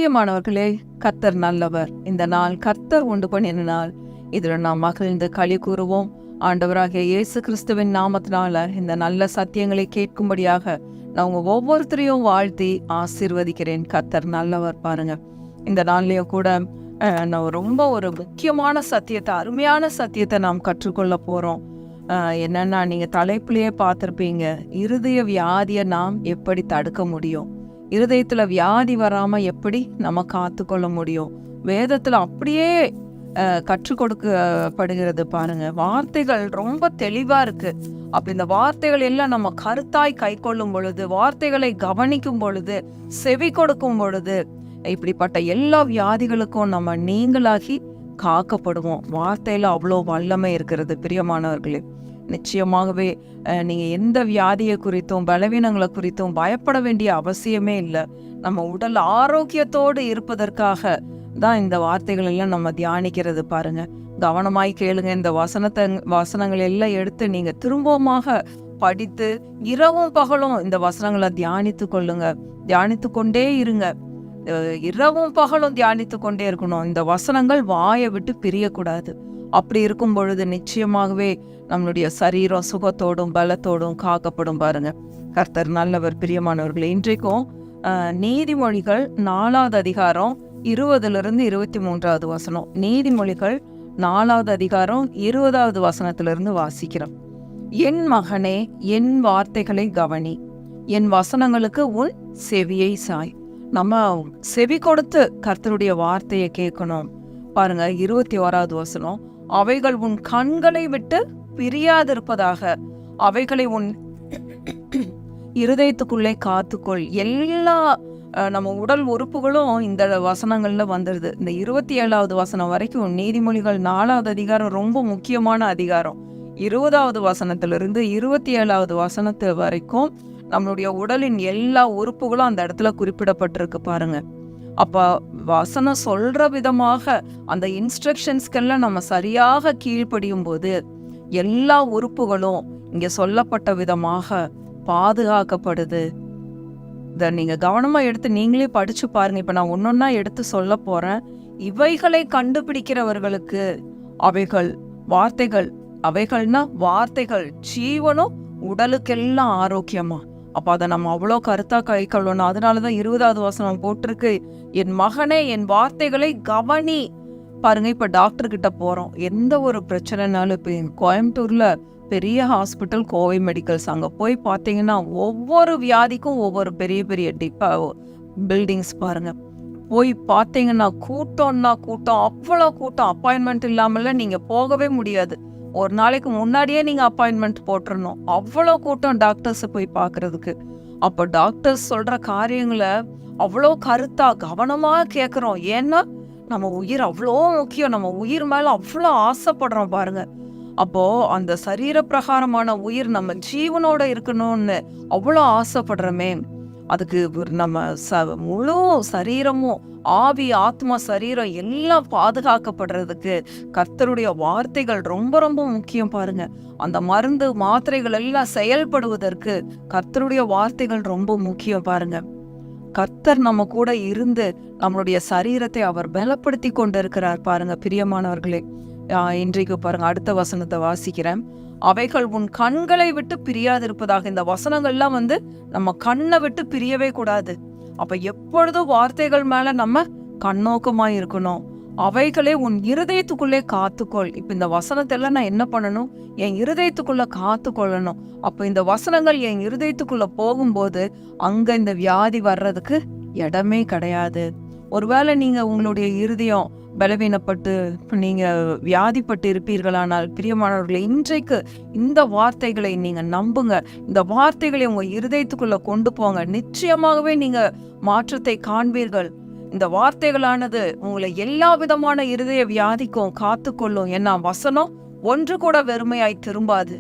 பிரியமானவர்களே, கர்த்தர் நல்லவர். இந்த நாள் கர்த்தர் உண்டு பண்ணின நாள். இதில் நாம் மகிழ்ந்து களி கூறுவோம். ஆண்டவராகிய இயேசு கிறிஸ்துவின் நாமத்தினால இந்த நல்ல சத்தியங்களை கேட்கும்படியாக நான் உங்க ஒவ்வொருத்தரையும் வாழ்த்தி ஆசீர்வதிக்கிறேன். கர்த்தர் நல்லவர். பாருங்க, இந்த நாள்லயும் கூட நான் ரொம்ப ஒரு முக்கியமான சத்தியத்தை, அருமையான சத்தியத்தை நாம் கற்றுக்கொள்ள போறோம். என்னன்னா, நீங்க தலைப்புலயே பார்த்திருப்பீங்க, இருதய வியாதியை நாம் எப்படி தடுக்க முடியும், இருதயத்துல வியாதி வராம எப்படி நம்ம காத்துக்கொள்ள முடியும். வேதத்துல அப்படியே கற்றுக் கொடுக்கப்படுகிறது. பாருங்க, வார்த்தைகள் ரொம்ப தெளிவா இருக்கு. அப்ப இந்த வார்த்தைகள் எல்லாம் நம்ம கருத்தாய் கை கொள்ளும் பொழுது, வார்த்தைகளை கவனிக்கும் பொழுது, செவி கொடுக்கும் பொழுது, இப்படிப்பட்ட எல்லா வியாதிகளுக்கும் நம்ம நீங்களாகி காக்கப்படுவோம். வார்த்தையில அவ்வளோ வல்லமை இருக்கிறது. பிரியமானவர்களே, நிச்சயமாகவே நீங்க எந்த வியாதியை குறித்தும் பலவீனங்களை குறித்தும் பயப்பட வேண்டிய அவசியமே இல்லை. நம்ம உடல் ஆரோக்கியத்தோடு இருப்பதற்காக தான் இந்த வார்த்தைகள் எல்லாம் நம்ம தியானிக்கிறது. பாருங்க, கவனமாய் கேளுங்க. இந்த வசனங்கள் எல்லாம் எடுத்து நீங்க திரும்பமாக படித்து இரவும் பகலும் இந்த வசனங்களை தியானித்து கொள்ளுங்க. தியானித்து கொண்டே இருங்க. இரவும் பகலும் தியானித்து கொண்டே இருக்கணும். இந்த வசனங்கள் வாயை விட்டு பிரியக்கூடாது. அப்படி இருக்கும் பொழுது நிச்சயமாகவே நம்மளுடைய சரீரம் சுகத்தோடும் பலத்தோடும் காக்கப்படும். பாருங்க, கர்த்தர் நல்லவர். பிரியமானவர்களே, இன்றைக்கும் நீதிமொழிகள் 4வது அதிகாரம் 20 - 23வது வசனம். நீதிமொழிகள் 4வது அதிகாரம் 20வது வசனத்திலிருந்து வாசிக்கிறோம். என் மகனே, என் வார்த்தைகளை கவனி, என் வசனங்களுக்கு உன் செவியை சாய். நம்ம செவி கொடுத்து கர்த்தருடைய வார்த்தையை கேட்கணும். பாருங்க, 21வது வசனம். அவைகள் உன் கண்களை விட்டு பிரியாதிருப்பதாக, அவைகளை உன் இருதயத்துக்குள்ளே காத்துக்கொள். எல்லா நம்ம உடல் உறுப்புகளும் இந்த வசனங்கள்ல வந்துடுது. இந்த 27வது வசனம் வரைக்கும் நீதிமொழிகள் 4வது அதிகாரம் ரொம்ப முக்கியமான அதிகாரம். 20வது வசனத்திலிருந்து 27வது வசனத்து வரைக்கும் நம்மளுடைய உடலின் எல்லா உறுப்புகளும் அந்த இடத்துல குறிப்பிடப்பட்டிருக்கு. பாருங்க, அப்ப வசனம் சொல்ற விதமாக அந்த இன்ஸ்ட்ரக்ஷன்ஸ்கெல்லாம் நம்ம சரியாக கீழ்ப்படியும் போது எல்லா உறுப்புகளும் இங்க சொல்லப்பட்ட விதமாக பாதுகாக்கப்படுது. இதை நீங்க கவனமா எடுத்து நீங்களே படிச்சு பாருங்க. இப்ப நான் ஒன்னொன்னா எடுத்து சொல்ல போறேன். இவைகளை கண்டுபிடிக்கிறவர்களுக்கு அவைகள் வார்த்தைகள், அவைகள்னா வார்த்தைகள் ஜீவனும் உடலுக்கெல்லாம் ஆரோக்கியமா. அப்ப அதை நம்ம அவ்வளோ கருத்தா கை கொள்ளணும். அதனாலதான் 20வது வசனம் போட்டிருக்கு, என் மகனே, என் வார்த்தைகளை கவனி. பாருங்க, இப்ப டாக்டர் கிட்ட போறோம், எந்த ஒரு பிரச்சனைனாலும். இப்ப கோயம்புத்தூர்ல பெரிய ஹாஸ்பிட்டல் கோவை மெடிக்கல்ஸ், அங்க போய் பார்த்தீங்கன்னா ஒவ்வொரு வியாதிக்கும் ஒவ்வொரு பெரிய பெரிய பில்டிங்ஸ். பாருங்க, போய் பார்த்தீங்கன்னா கூட்டம்னா கூட்டம், அவ்வளோ கூட்டம். அப்பாயின்மெண்ட் இல்லாமல நீங்க போகவே முடியாது. ஒரு நாளைக்கு முன்னாடியே நீங்க அப்பாயின்மெண்ட் போட்டுறணும். அவ்வளோ கூட்டம் டாக்டர்ஸ் போய் பார்க்கறதுக்கு. அப்போ டாக்டர்ஸ் சொல்ற காரியங்களை அவ்வளோ கருத்தா கவனமா கேட்குறோம். ஏன்னா நம்ம உயிர் அவ்வளோ முக்கியம். நம்ம உயிர் மேல அவ்வளோ ஆசைப்படுறோம். பாருங்க, அப்போ அந்த சரீர பிரகாரமான உயிர் நம்ம ஜீவனோட இருக்கணும்னு அவ்வளோ ஆசைப்படுறோமே. அதுக்கு நம்ம முழு சரீரமும், ஆவி, ஆத்மா, சரீரம் எல்லாம் பாதுகாக்கப்படுறதுக்கு கர்த்தருடைய வார்த்தைகள் ரொம்ப ரொம்ப முக்கியம். பாருங்க, அந்த மருந்து மாத்திரைகள் எல்லாம் செயல்படுவதற்கு கர்த்தருடைய வார்த்தைகள் ரொம்ப முக்கியம். பாருங்க, கர்த்தர் நம்ம கூட இருந்து நம்மளுடைய சரீரத்தை அவர் பலப்படுத்தி கொண்டு இருக்கிறார். பாருங்க பிரியமானவர்களே, இன்றைக்கு பாருங்க அடுத்த வசனத்தை வாசிக்கிறேன். அவைகள் உன் கண்களை விட்டு பிரியாதிருப்பதாக. இந்த வசனங்கள்லாம் நம்ம கண்ணை விட்டு பிரியவே கூடாது. அப்ப எப்பொழுதும் வார்த்தைகள் மேல நம்ம கண்ணோக்கமா இருக்கணும். அவைகளே உன் இருதயத்துக்குள்ளே காத்துக்கொள். இப்ப இந்த வசனத்தெல்லாம் நான் என்ன பண்ணணும்? என் இருதயத்துக்குள்ள காத்துக்கொள்ளணும். அப்ப இந்த வசனங்கள் என் இருதயத்துக்குள்ள போகும்போது அங்க இந்த வியாதி வர்றதுக்கு இடமே கிடையாது. ஒருவேளை நீங்க உங்களுடைய இருதயம் பலவீனப்பட்டு நீங்க வியாதிப்பட்டு இருப்பீர்களானால், பிரியமானவர்களே, இன்றைக்கு இந்த வார்த்தைகளை நீங்க நம்புங்க. இந்த வார்த்தைகளை உங்க இருதயத்துக்குள்ள கொண்டு போங்க. நிச்சயமாகவே நீங்க மாற்றத்தை காண்பீர்கள். இந்த வார்த்தைகளானது உங்களை எல்லா விதமான இருதய வியாதிக்கும் காத்துக்கொள்ளும். ஏன்னா வசனம் ஒன்று கூட வெறுமையாய் திரும்பாது.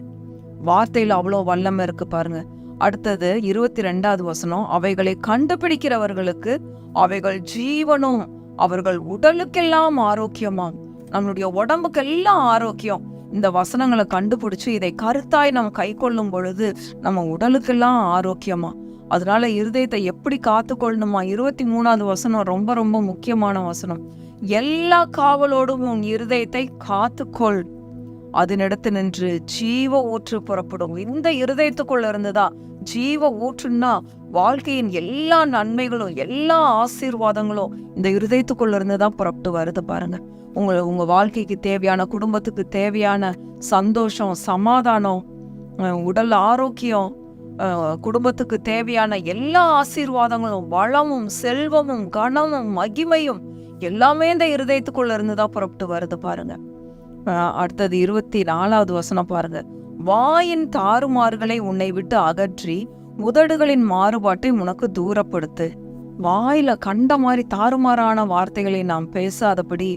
வார்த்தையில அவ்வளோ வல்லமை இருக்கு. பாருங்க, அடுத்தது 22வது வசனம். அவைகளை கண்டுபிடிக்கிறவர்களுக்கு அவைகள் ஜீவனும் அவர்கள் உடலுக்கெல்லாம் ஆரோக்கியமா. நம்மளுடைய உடம்புக்கெல்லாம் ஆரோக்கியம். இந்த வசனங்களை கண்டுபிடிச்சு இதை கருத்தாய் நம்ம கை கொள்ளும் பொழுது நம்ம உடலுக்கெல்லாம் ஆரோக்கியமா. அதனால இருதயத்தை எப்படி காத்துக்கொள்ளணுமா? 23வது வசனம் ரொம்ப ரொம்ப முக்கியமான வசனம். எல்லா காவலோடும் உன் இருதயத்தை காத்துக்கொள், அதனிடத்து நின்று ஜீவ ஊற்று புறப்படும். இந்த இருதயத்துக்குள்ள இருந்துதான் ஜீவ ஊற்றுன்னா வாழ்க்கையின் எல்லா நன்மைகளும் எல்லா ஆசீர்வாதங்களும் இந்த இருதயத்துக்குள்ள இருந்துதான் புறப்பட்டு வருது பாருங்க. உங்க வாழ்க்கைக்கு தேவையான, குடும்பத்துக்கு தேவையான சந்தோஷம், சமாதானம், உடல் ஆரோக்கியம், குடும்பத்துக்கு தேவையான எல்லா ஆசீர்வாதங்களும், வளமும், செல்வமும், கனமும், மகிமையும் எல்லாமே இந்த இருதயத்துக்குள்ள இருந்துதான் புறப்பட்டு வருது பாருங்க. அடுத்தது 24வது வசனம் பாருங்க. வாயின் தாறுமாறுகளை உன்னை விட்டு அகற்றி உதடுகளின் மாறுபாட்டை உனக்கு தூரப்படுத்து. வாயில கண்ட மாதிரி தாறுமாறான வார்த்தைகளை நாம் பேசாதபடி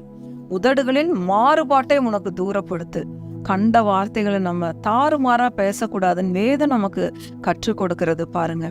உதடுகளின் மாறுபாட்டை உனக்கு தூரப்படுத்து. கண்ட வார்த்தைகளை நம்ம தாறுமாறா பேசக்கூடாதுன்னு வேதம் நமக்கு கற்றுக் கொடுக்கறது பாருங்க.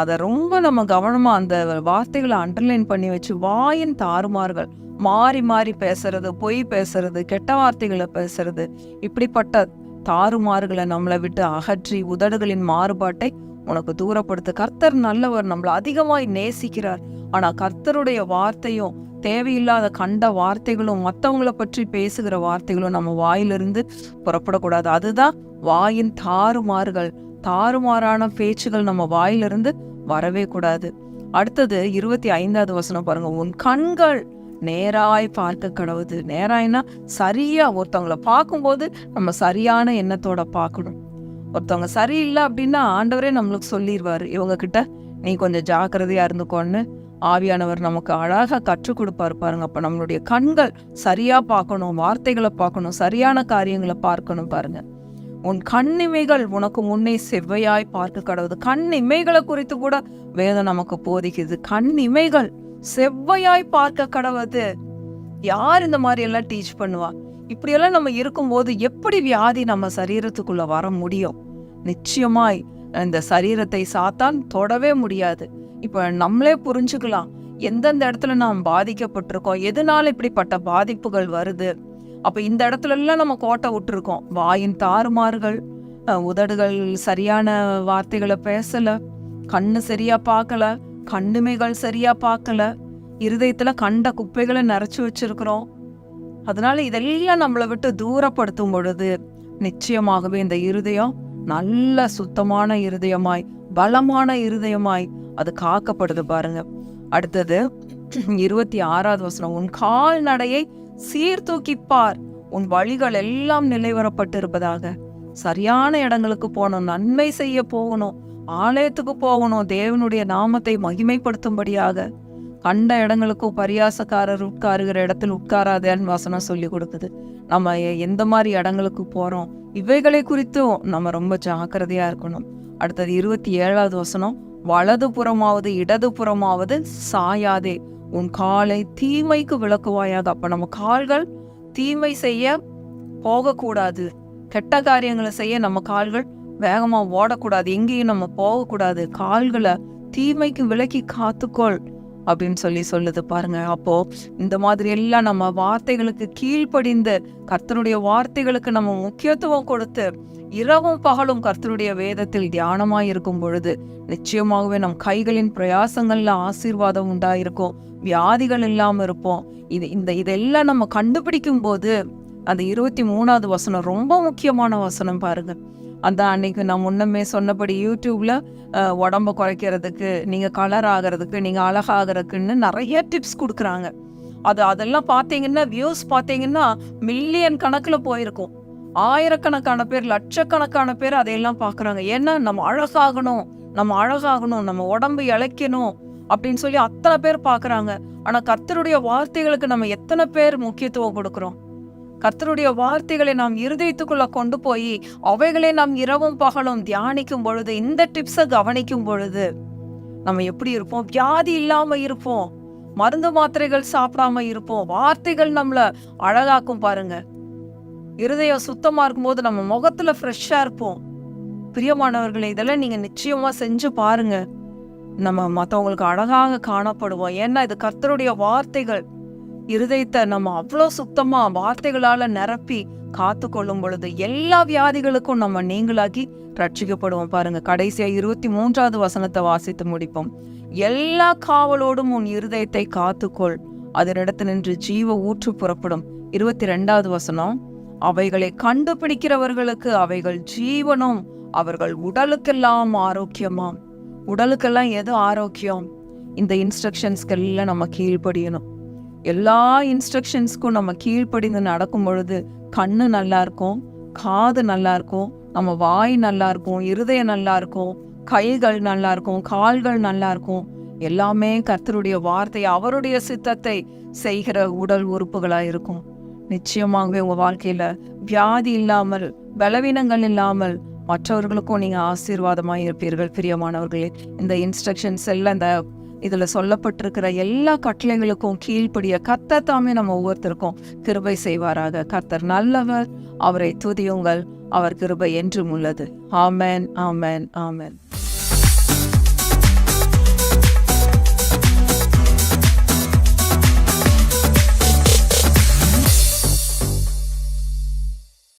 அதை ரொம்ப நம்ம கவனமா அந்த வார்த்தைகளை அண்டர்லைன் பண்ணி வச்சு, வாயின் தாறுமாறுகள், மாறி மாறி பேசுறது, பொய் பேசுறது, கெட்ட வார்த்தைகளை பேசுறது, இப்படிப்பட்ட தாறுமாறுகளை நம்மளை விட்டு அகற்றி உதடுகளின் மாறுபாட்டை உனக்கு தூரப்படுத்து. கர்த்தர் நல்லவர், நம்மளை அதிகமாய் நேசிக்கிறார். ஆனா கர்த்தருடைய வார்த்தையும் தேவையில்லாத கண்ட வார்த்தைகளும் மற்றவங்களை பற்றி பேசுகிற வார்த்தைகளும் நம்ம வாயிலிருந்து புறப்படக்கூடாது. அதுதான் வாயின் தாறுமாறுகள். தாறுமாறான பேச்சுகள் நம்ம வாயிலிருந்து வரவே கூடாது. அடுத்தது 25வது வசனம் பாருங்க. உன் கண்கள் நேராய் பார்க்க கடவுது. நேராய்னா சரியா ஒருத்தவங்களை பார்க்கும்போது நம்ம சரியான எண்ணத்தோட பார்க்கணும். ஒருத்தவங்க சரியில்லை அப்படின்னா ஆண்டவரே நம்மளுக்கு சொல்லிடுவாரு, இவங்க கிட்ட நீ கொஞ்சம் ஜாக்கிரதையா இருந்துக்கோன்னு ஆவியானவர் நமக்கு அழகா கற்றுக் கொடுப்பாரு பாருங்க. அப்ப நம்மளுடைய கண்கள் சரியா பார்க்கணும், வார்த்தைகளை பார்க்கணும், சரியான காரியங்களை பார்க்கணும் பாருங்க. உன் கண்ணிமைகள் உனக்கு முன்னே செவ்வையாய் பார்க்க கடவுது. கண்ணிமைகளை குறித்து கூட வேதம் நமக்கு போதிக்குது. கண்ணிமைகள் செவ்வையாய் பார்க்க கடவுது. யார் இந்த மாதிரி எல்லாம் டீச் பண்ணுவா? இப்படியெல்லாம் நம்ம இருக்கும்போது எப்படி வியாதி நம்ம சரீரத்துக்குள்ள வர முடியும்? நிச்சயமாய் இந்த சரீரத்தை சாத்தான் தொடவே முடியாது. இப்ப நம்மளே புரிஞ்சுக்கலாம் எந்தெந்த இடத்துல நாம் பாதிக்கப்பட்டிருக்கோம், எதனால இப்படிப்பட்ட பாதிப்புகள் வருது. அப்ப இந்த இடத்துல எல்லாம் நம்ம கோட்டை விட்டுருக்கோம். வாயின் தாறுமாறுகள், உதடுகள் சரியான வார்த்தைகளை பேசல, கண்ணு சரியா பார்க்கல, கண்ணுமைகள் சரியா பார்க்கல, இருதயத்துல கண்ட குப்பைகளை நிறைச்சு வச்சிருக்கிறோம். அதனால இதெல்லாம் நம்மளை விட்டு தூரப்படுத்தும் பொழுது நிச்சயமாகவே இந்த இருதயம் நல்ல சுத்தமான இருதயமாய், பலமான இருதயமாய் அது காக்கப்படுது பாருங்க. அடுத்தது 26வது வசனம். உன் கால் நடையை சீர்தூக்கிப்பார், உன் வழிகள் எல்லாம் நிலைவரப்பட்டு இருப்பதாக. சரியான இடங்களுக்கு போகணும், நன்மை செய்ய போகணும், ஆலயத்துக்கு போகணும், தேவனுடைய நாமத்தை மகிமைப்படுத்தும்படியாக. கண்ட இடங்களுக்கும் பரியாசக்காரர் உட்காருகிற இடத்தில் உட்காராதேன்னு வசனம் சொல்லி கொடுக்குது. நம்ம எந்த மாதிரி இடங்களுக்கு போறோம், இவைகளை குறித்தும் நம்ம ரொம்ப ஜாக்கிரதையா இருக்கணும். அடுத்தது 27வது வசனம். வலது புறமாவது இடது புறமாவது சாயாதே, உன் காலை தீமைக்கு விளக்குவாயாக. அப்ப நம்ம கால்கள் தீமை செய்ய போகக்கூடாது, கெட்ட காரியங்களை செய்ய நம்ம கால்கள் வேகமா ஓடக்கூடாது, எங்கேயும் நம்ம போகக்கூடாது. கால்களை தீமைக்கு விலக்கி காத்துக்கொள் அப்படின்னு சொல்லுது பாருங்க. அப்போ இந்த மாதிரி எல்லாம் நம்ம வார்த்தைகளுக்கு கீழ்ப்படிந்து கர்த்தருடைய வார்த்தைகளுக்கு நம்ம முக்கியத்துவம் கொடுத்து இரவும் பகலும் கர்த்தருடைய வேதத்தில் தியானமாய் இருக்கும் பொழுது நிச்சயமாகவே நம் கைகளின் பிரயாசங்கள்ல ஆசீர்வாதம் உண்டாயிருக்கும், வியாதிகள் இல்லாம இருப்போம். இதெல்லாம் நம்ம கண்டுபிடிக்கும் போது அந்த 23வது வசனம் ரொம்ப முக்கியமான வசனம் பாருங்க. அந்த அன்னைக்கு நான் முன்னமே சொன்னபடி யூடியூப்ல உடம்ப குறைக்கிறதுக்கு, நீங்க கலர் ஆகிறதுக்கு, நீங்க அழகாகிறதுக்குன்னு நிறைய டிப்ஸ் கொடுக்குறாங்க. அதெல்லாம் பார்த்தீங்கன்னா வியூஸ் பார்த்தீங்கன்னா மில்லியன் கணக்கில் போயிருக்கும். ஆயிரக்கணக்கான பேர், லட்சக்கணக்கான பேர் அதையெல்லாம் பார்க்குறாங்க. ஏன்னா நம்ம அழகாகணும், நம்ம உடம்பு இழைக்கணும் அப்படின்னு சொல்லி அத்தனை பேர் பார்க்குறாங்க. ஆனால் கர்த்தருடைய வார்த்தைகளுக்கு நம்ம எத்தனை பேர் முக்கியத்துவம் கொடுக்குறோம்? கர்த்தருடைய வார்த்தைகளை நாம் இருதயத்துக்குள்ள கொண்டு போய் அவைகளை நாம் இரவும் பகலும் தியானிக்கும் பொழுது, இந்த டிப்ஸை கவனிக்கும் பொழுது நம்ம எப்படி இருப்போம்? வியாதி இல்லாம இருப்போம், மருந்து மாத்திரைகள் சாப்பிடாம இருப்போம். வார்த்தைகள் நம்மள அழகாக்கும் பாருங்க. இருதயம் சுத்தமா இருக்கும்போது நம்ம முகத்துல ஃப்ரெஷ்ஷா இருப்போம். பிரியமானவர்களே, இதெல்லாம் நீங்க நிச்சயமா செஞ்சு பாருங்க. நம்ம மற்றவங்களுக்கு அழகாக காணப்படுவோம். ஏன்னா இது கர்த்தருடைய வார்த்தைகள். இருதயத்தை நம்ம அவ்வளோ சுத்தமா வார்த்தைகளால நிரப்பி காத்து கொள்ளும் பொழுது எல்லா வியாதிகளுக்கும் நம்ம நீங்களாகி ரட்சிக்கப்படுவோம். பாருங்க, கடைசியா 23வது வசனத்தை வாசித்து முடிப்போம். எல்லா காவலோடும் உன் இருதயத்தை காத்துக்கொள், அதனிடத்தினின்று ஜீவ ஊற்று புறப்படும். 22வது வசனம், அவைகளை கண்டுபிடிக்கிறவர்களுக்கு அவைகள் ஜீவனும் அவர்கள் உடலுக்கெல்லாம் ஆரோக்கியமாம். உடலுக்கெல்லாம் எது ஆரோக்கியம்? இந்த இன்ஸ்ட்ரக்ஷன்ஸ்கெல்லாம் நம்ம கீழ்ப்படியணும். எல்லா இன்ஸ்ட்ரக்ஷன்ஸ்க்கும் நம்ம கீழ்ப்படிந்து நடக்கும் பொழுது கண்ணு நல்லா இருக்கும், காது நல்லா இருக்கும், நம்ம வாய் நல்லா இருக்கும், இருதயம் நல்லா இருக்கும், கைகள் நல்லா இருக்கும், கால்கள் நல்லா இருக்கும். எல்லாமே கர்த்தருடைய வார்த்தை, அவருடைய சித்தத்தை செய்கிற உடல் உறுப்புகளா இருக்கும். நிச்சயமாகவே உங்க வாழ்க்கையில வியாதி இல்லாமல், பலவீனங்கள் இல்லாமல் மற்றவர்களுக்கும் நீங்க ஆசீர்வாதமாய் இருப்பீர்கள். பிரியமானவர்களே, இந்த இன்ஸ்ட்ரக்ஷன்ஸ் எல்லாம், இந்த இதுல சொல்லப்பட்டிருக்கிற எல்லா கட்டளைகளுக்கும் கீழ்ப்படிய கர்த்தர் தாமே நம்ம ஒவ்வொருத்தருக்கும் கிருபை செய்வாராக. கர்த்தர் நல்லவர், அவரை துதியுங்கள், அவர் கிருபை என்றும் உள்ளது. ஆமென், ஆமென், ஆமென்.